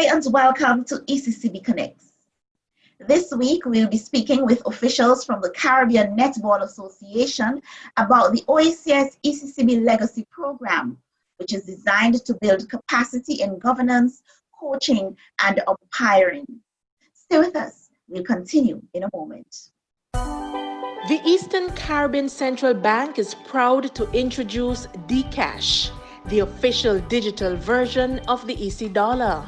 and welcome to ECCB Connects. This week, we'll be speaking with officials from the Caribbean Netball Association about the OECS ECCB Legacy Programme, which is designed to build capacity in governance, coaching, and umpiring. Stay with us. We'll continue in a moment. The Eastern Caribbean Central Bank is proud to introduce Dcash, the official digital version of the EC dollar.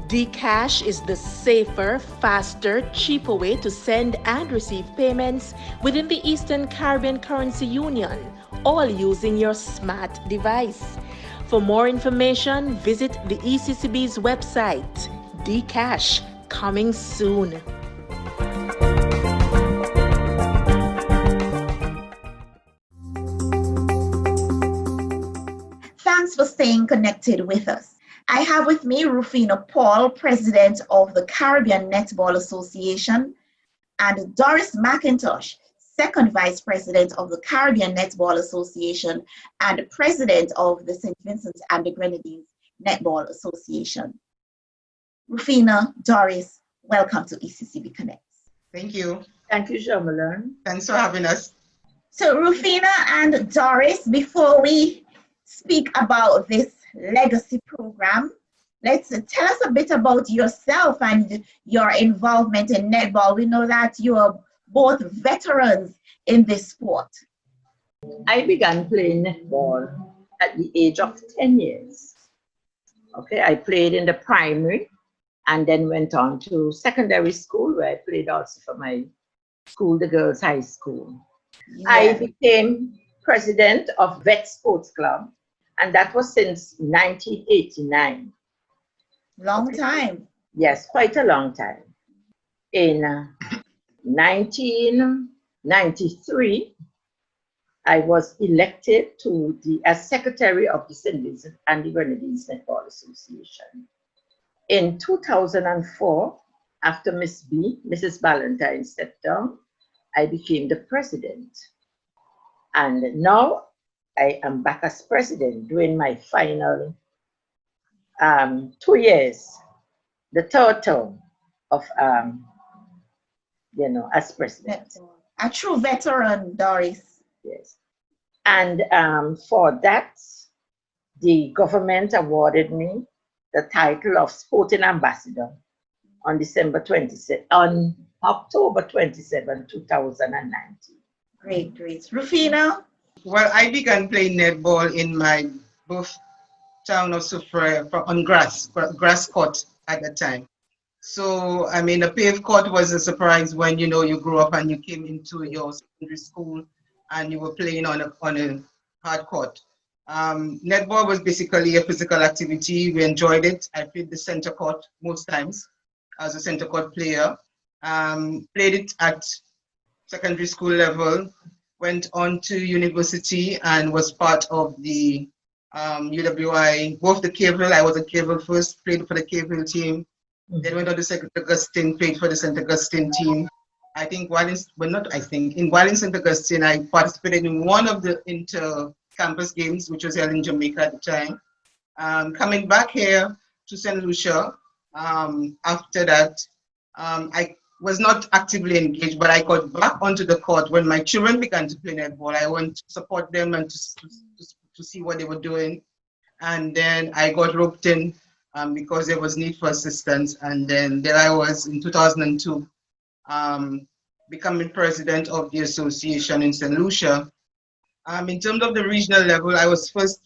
Dcash is the safer, faster, cheaper way to send and receive payments within the Eastern Caribbean Currency Union, all using your smart device. For more information, visit the ECCB's website. Dcash, coming soon. Thanks for staying connected with us. I have with me Rufina Paul, President of the Caribbean Netball Association, and Doris McIntosh, Second Vice President of the Caribbean Netball Association and President of the St. Vincent and the Grenadines Netball Association. Rufina, Doris, welcome to ECCB Connects. Thank you. Thank you, Shermalon. Thanks for having us. So Rufina and Doris, before we speak about this legacy program, let's tell us a bit about yourself and your involvement in netball. We know that you are both veterans in this sport. I began playing netball at the age of 10 years. Okay, I played in the primary and then went on to secondary school, where I played also for my school, the girls' high school. Yeah. I became president of Vet Sports Club, and that was since 1989. Long time. Yes, quite a long time. In 1993, I was elected to as secretary of the St. Vincent and the Grenadines Netball Association. In 2004, after Mrs. Ballantyne stepped down, I became the president. And now I am back as president, doing my final 2 years, the third term of, as president. A true veteran, Doris. Yes. And for that, the government awarded me the title of Sporting Ambassador on October 27, 2019. Great, great. Rufina? Well, I began playing netball in my birth town of Soufrière on grass court at the time. So, I mean, a paved court was a surprise when, you grew up and you came into your secondary school and you were playing on a hard court. Netball was basically a physical activity. We enjoyed it. I played the center court most times as a center court player. Played it at secondary school level, went on to university and was part of the UWI, both the Cavell. I was a Cavell first, played for the Cavell team. Then went on to St. Augustine, played for the St. Augustine team. In St. Augustine, I participated in one of the inter-campus games, which was held in Jamaica at the time. Coming back here to St. Lucia, after that, I was not actively engaged, but I got back onto the court when my children began to play netball. I went to support them and to see what they were doing. And then I got roped in because there was need for assistance. And then there I was in 2002, becoming president of the association in St. Lucia. In terms of the regional level, I was first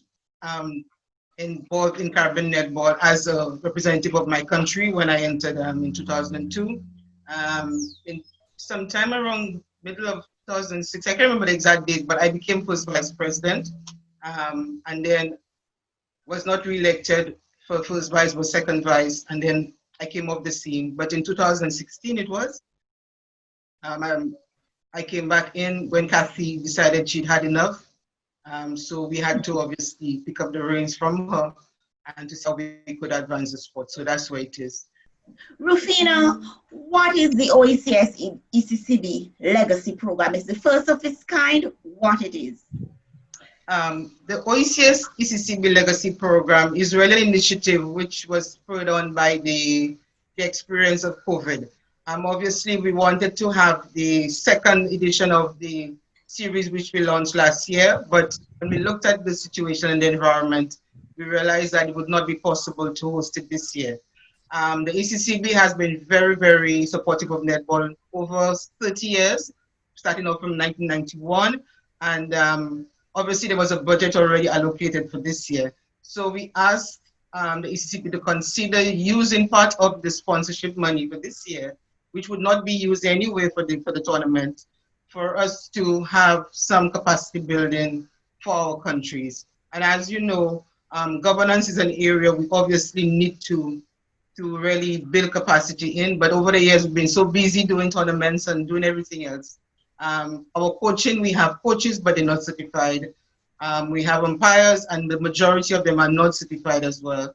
involved in Caribbean netball as a representative of my country when I entered in 2002. In sometime around middle of 2006, I can't remember the exact date, but I became first vice president, and then was not re-elected for first vice, was second vice, and then I came off the scene. But in 2016 it was, I came back in when Kathy decided she'd had enough. So we had to obviously pick up the reins from her and to see how we could advance the sport. So that's where it is. Rufina, what is the OECS ECCB Legacy Program? It's the first of its kind, what it is? The OECS ECCB Legacy Programme is really an initiative which was spurred on by the experience of COVID. Obviously, we wanted to have the second edition of the series which we launched last year, but when we looked at the situation and the environment, we realized that it would not be possible to host it this year. The ECCB has been very, very supportive of netball over 30 years, starting off from 1991, and obviously there was a budget already allocated for this year. So we asked the ECCB to consider using part of the sponsorship money for this year, which would not be used anyway for the tournament, for us to have some capacity building for our countries. And as you know, governance is an area we obviously need to really build capacity in, but over the years we've been so busy doing tournaments and doing everything else. Our coaching, we have coaches, but they're not certified. We have umpires, and the majority of them are not certified as well.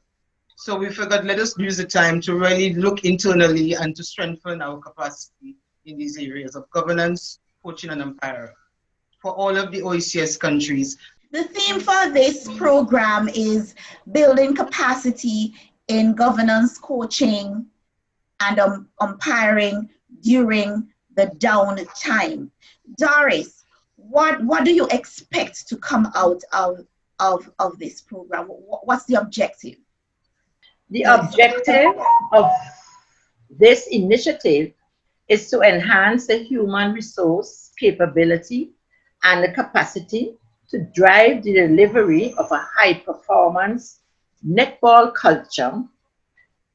So we figured let us use the time to really look internally and to strengthen our capacity in these areas of governance, coaching, and umpiring for all of the OECS countries. The theme for this program is building capacity in governance, coaching, and umpiring during the downtime. Doris, what do you expect to come out of this program? What's the objective? The objective of this initiative is to enhance the human resource capability and the capacity to drive the delivery of a high performance netball culture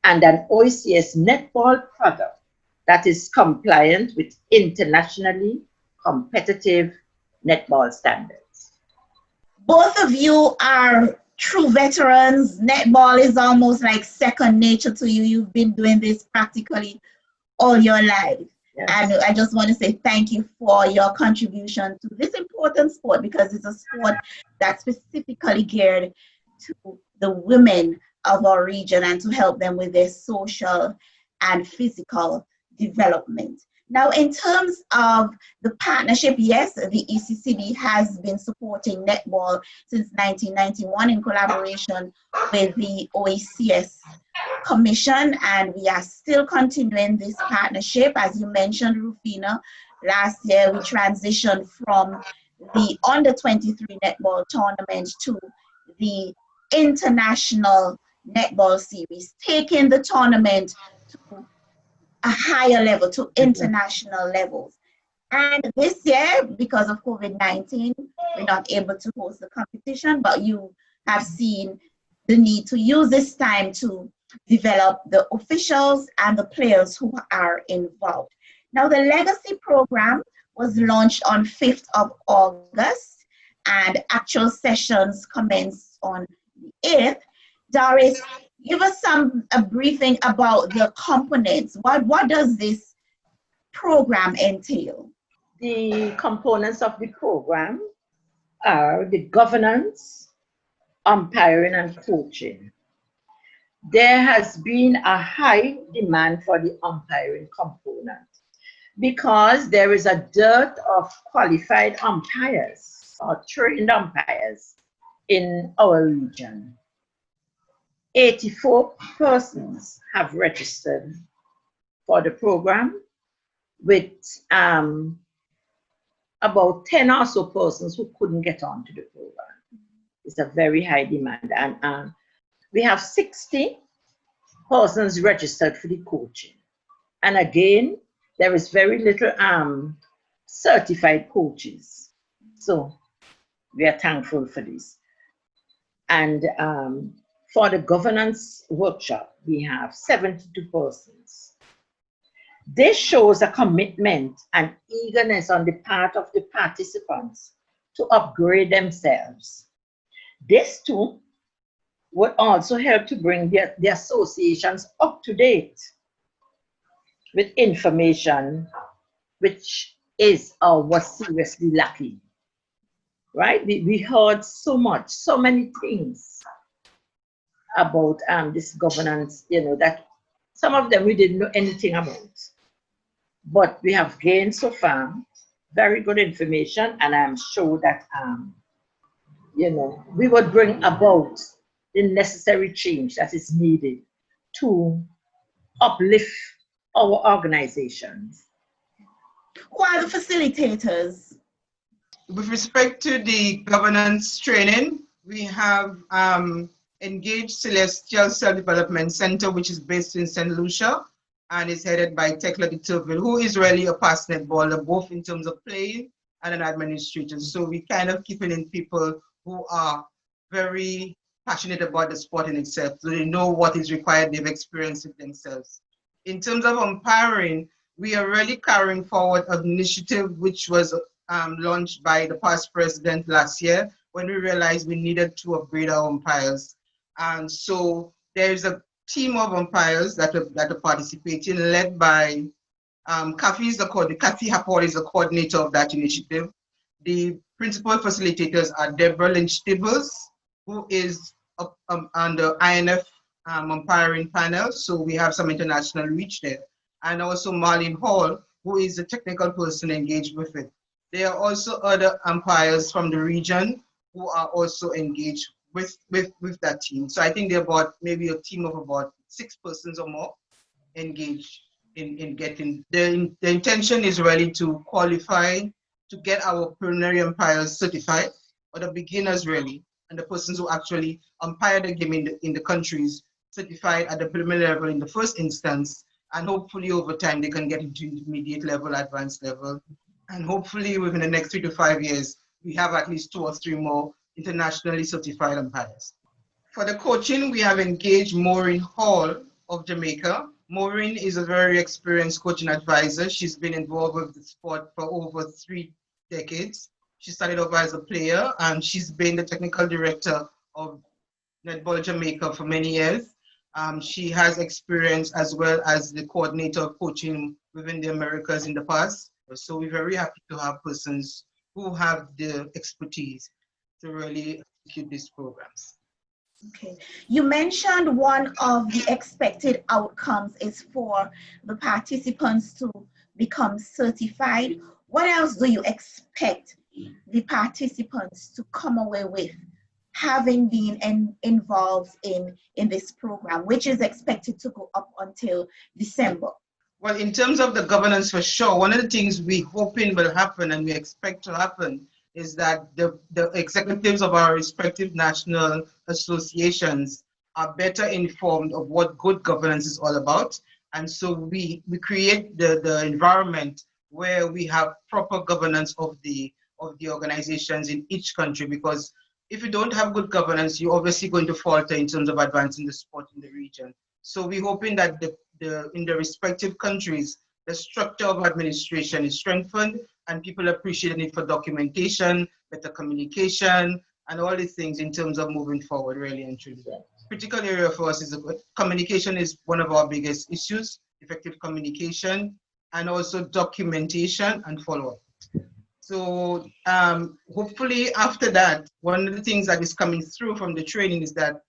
and an OECS netball product that is compliant with internationally competitive netball standards. Both of you are true veterans. Netball is almost like second nature to you. You've been doing this practically all your life. Yes. And I just want to say thank you for your contribution to this important sport, because it's a sport that's specifically geared to the women of our region and to help them with their social and physical development. Now, in terms of the partnership, yes, the ECCB has been supporting netball since 1991 in collaboration with the OECS Commission, and we are still continuing this partnership. As you mentioned, Rufina, last year we transitioned from the under-23 netball tournament to the international netball series, taking the tournament to a higher level, to international levels. And this year, because of COVID-19, we're not able to host the competition, but you have seen the need to use this time to develop the officials and the players who are involved. Now, the Legacy Program was launched on 5th of August, and actual sessions commenced on the 8th. Doris, give us a briefing about the components. What does this program entail? The components of the program are the governance, umpiring, and coaching. There has been a high demand for the umpiring component because there is a dearth of qualified umpires or trained umpires in our region. 84 persons have registered for the program, with about 10 or so persons who couldn't get onto the program. It's a very high demand, and we have 60 persons registered for the coaching. And again, there is very little certified coaches. So we are thankful for this. And for the governance workshop, we have 72 persons. This shows a commitment and eagerness on the part of the participants to upgrade themselves. This too would also help to bring the associations up to date with information which is or was seriously lacking. Right? We heard so much, so many things about this governance, that some of them we didn't know anything about. But we have gained so far very good information, and I'm sure that we would bring about the necessary change that is needed to uplift our organizations. Who are the facilitators? With respect to the governance training, we have engaged Celestial Self-Development Center, which is based in St. Lucia and is headed by Tekla de Turville, who is really a past netballer, both in terms of playing and an administrator. So we kind of keeping in people who are very passionate about the sport in itself, so they know what is required, they've experienced it themselves. In terms of umpiring, we are really carrying forward an initiative which was launched by the past president last year when we realized we needed to upgrade our umpires. And so there's a team of umpires that are participating, led by Kathy Paul is the coordinator of that initiative. The principal facilitators are Deborah Lynch-Tibbles, who is on the INF umpiring panel, so we have some international reach there. And also Marlene Hall, who is the technical person engaged with it. There are also other umpires from the region who are also engaged with that team. So I think they're about maybe a team of about 6 persons or more engaged in getting. The intention is really to qualify, to get our preliminary umpires certified, or the beginners really, and the persons who actually umpire the game in the countries certified at the preliminary level in the first instance, and hopefully over time they can get into intermediate level, advanced level, and hopefully within the next 3 to 5 years, we have at least 2 or 3 more internationally certified umpires. For the coaching, we have engaged Maureen Hall of Jamaica. Maureen is a very experienced coaching advisor. She's been involved with the sport for over 3 decades. She started off as a player, and she's been the technical director of Netball Jamaica for many years. She has experience as well as the coordinator of coaching within the Americas in the past. So we're very happy to have persons who have the expertise to really execute these programs. Okay. You mentioned one of the expected outcomes is for the participants to become certified. What else do you expect the participants to come away with, having been involved in this program, which is expected to go up until December? Well, in terms of the governance, for sure, one of the things we hoping will happen and we expect to happen is that the executives of our respective national associations are better informed of what good governance is all about. And so we create the environment where we have proper governance of the organizations in each country, because if you don't have good governance, you're obviously going to falter in terms of advancing the sport in the region. So we're hoping that in the respective countries, the structure of administration is strengthened and people appreciate the need for documentation, better communication, and all these things in terms of moving forward, really and truly. Critical area for us is communication is one of our biggest issues, effective communication, and also documentation and follow-up. So hopefully after that, one of the things that is coming through from the training is that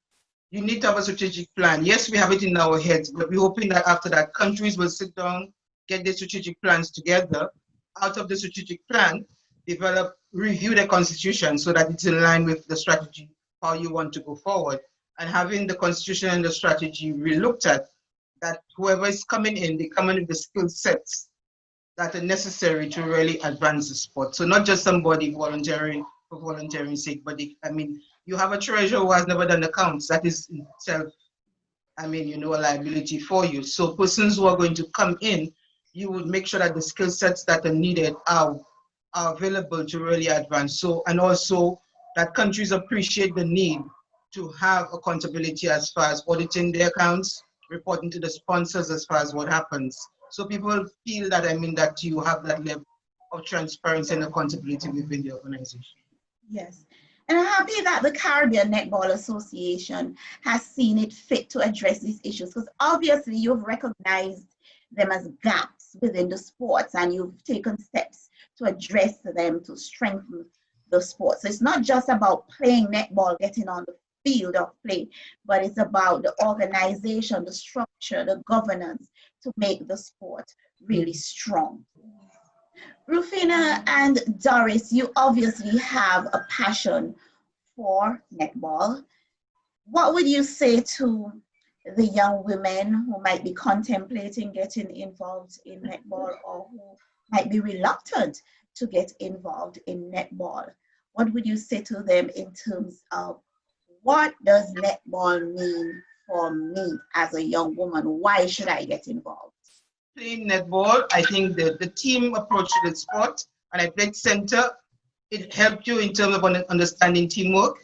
you need to have a strategic plan. Yes, we have it in our heads, but we're hoping that after that, countries will sit down, get their strategic plans together. Out of the strategic plan, review the constitution so that it's in line with the strategy, how you want to go forward. And having the constitution and the strategy re-looked at, that whoever is coming in, they come in with the skill sets that are necessary to really advance the sport. So not just somebody volunteering for volunteering's sake, but you have a treasurer who has never done accounts. That is in itself, a liability for you. So persons who are going to come in, you would make sure that the skill sets that are needed are available to really advance. So, and also that countries appreciate the need to have accountability as far as auditing their accounts, reporting to the sponsors as far as what happens. So people feel that, that you have that level of transparency and accountability within the organization. Yes. And I'm happy that the Caribbean Netball Association has seen it fit to address these issues, because obviously you've recognized them as gaps within the sports and you've taken steps to address them to strengthen the sport. So it's not just about playing netball, getting on the field of play, but it's about the organization, the structure, the governance to make the sport really strong. Rufina and Doris, you obviously have a passion for netball. What would you say to the young women who might be contemplating getting involved in netball or who might be reluctant to get involved in netball? What would you say to them in terms of what does netball mean for me as a young woman? Why should I get involved? Playing netball, I think the team approach to the sport, and I played center, it helped you in terms of understanding teamwork,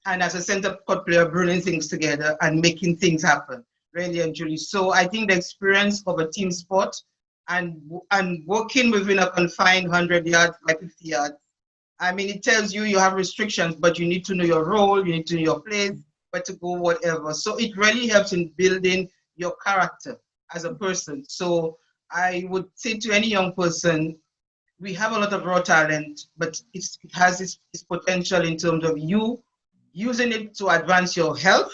and as a center court player, bringing things together and making things happen, really and truly. So I think the experience of a team sport and working within a confined 100 yards by 50 yards, I mean, it tells you have restrictions, but you need to know your role, you need to know your place, where to go, whatever. So it really helps in building your character as a person. So I would say to any young person, we have a lot of raw talent, but it has its potential in terms of you using it to advance your health,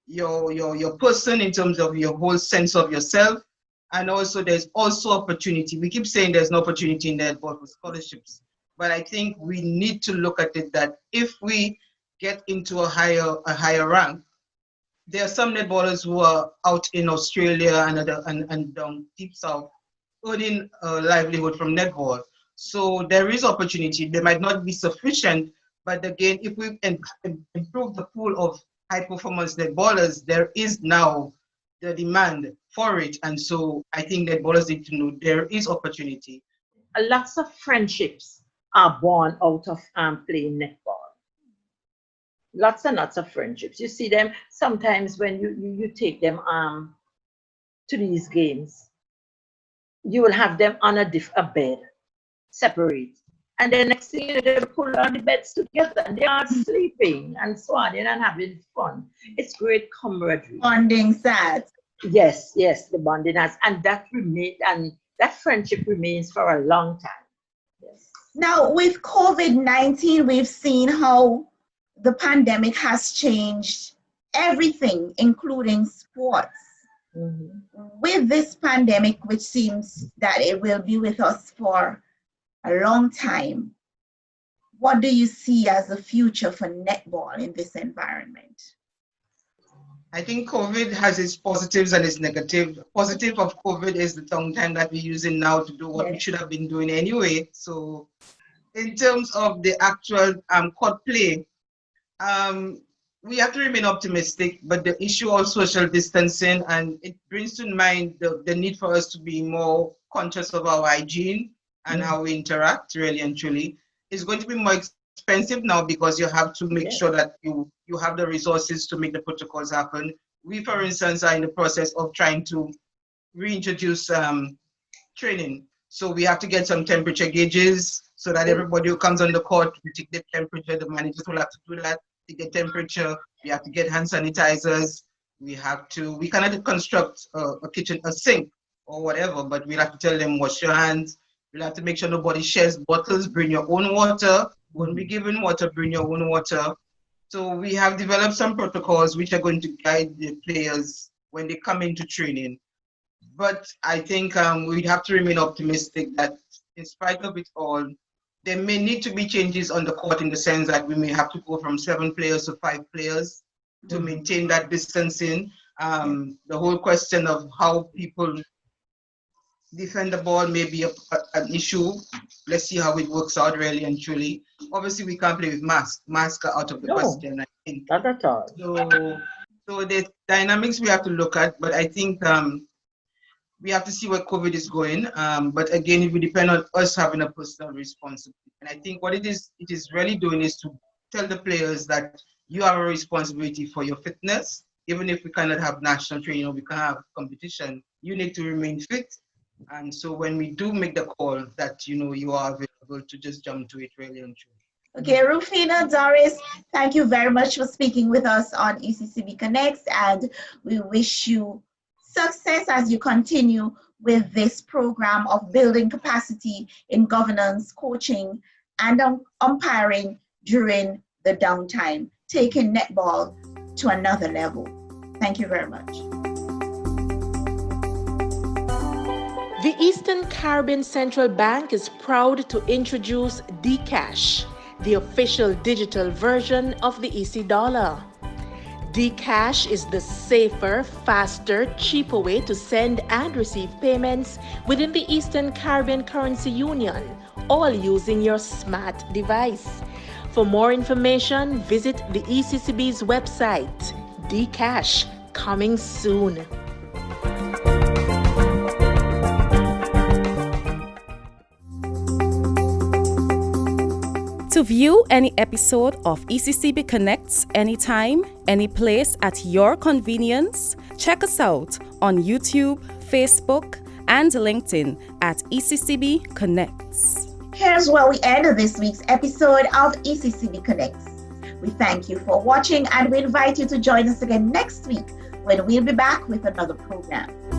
your person in terms of your whole sense of yourself. And also there's also opportunity. We keep saying there's no opportunity in netball for scholarships, but I think we need to look at it that if we get into a higher rank, there are some netballers who are out in Australia and down deep south earning a livelihood from netball. So there is opportunity. They might not be sufficient, but again, if we improve the pool of high performance netballers, there is now the demand for it. And so I think netballers need to know there is opportunity. Lots of friendships are born out of playing netball. Lots and lots of friendships. You see them sometimes when you take them to these games. You will have them on a bed, separate. And then next thing you know, they pull all the beds together and they are sleeping and so on and having fun. It's great camaraderie. Bonding sad. Yes, the bonding has, and that friendship remains for a long time. Yes. Now with COVID-19, we've seen how the pandemic has changed everything, including sports. Mm-hmm. With this pandemic, which seems that it will be with us for a long time, what do you see as the future for netball in this environment? I think COVID has its positives and its negatives. Positive of COVID is the downtime that we're using now to do what we should have been doing anyway. So in terms of the actual court play, we have to remain optimistic, but the issue of social distancing, and it brings to mind the need for us to be more conscious of our hygiene and how we interact, really and truly. It's going to be more expensive now because you have to make sure that you have the resources to make the protocols happen. We, for instance, are in the process of trying to reintroduce training. So we have to get some temperature gauges so that everybody who comes on the court, we take the temperature, the managers will have to do that. To get temperature, we have to get hand sanitizers, we cannot construct a sink or whatever, but we'll have to tell them wash your hands, we'll have to make sure nobody shares bottles, bring your own water, when we give in water, bring your own water. So we have developed some protocols which are going to guide the players when they come into training. But I think we have to remain optimistic that in spite of it all, there may need to be changes on the court in the sense that we may have to go from 7 players to 5 players to maintain that distancing. The whole question of how people defend the ball may be an issue. Let's see how it works out, really and truly. Obviously, we can't play with masks. Masks are out of the question, I think. Not at all. So the dynamics we have to look at, but I think we have to see where COVID is going. But again, it will depend on us having a personal responsibility. And I think what it is really doing is to tell the players that you have a responsibility for your fitness. Even if we cannot have national training or we can't have competition, you need to remain fit. And so when we do make the call that, you are available to just jump to it, really and truly. Okay, Rufina, Doris, thank you very much for speaking with us on ECCB Connects, and we wish you success as you continue with this program of building capacity in governance, coaching, and umpiring during the downtime, taking netball to another level. Thank you very much. The Eastern Caribbean Central Bank is proud to introduce Dcash, the official digital version of the EC dollar. Dcash is the safer, faster, cheaper way to send and receive payments within the Eastern Caribbean Currency Union, all using your smart device. For more information, visit the ECCB's website. Dcash, coming soon. To view any episode of ECCB Connects anytime, any place at your convenience, check us out on YouTube, Facebook, and LinkedIn at ECCB Connects. Here's where we end this week's episode of ECCB Connects. We thank you for watching and we invite you to join us again next week when we'll be back with another program.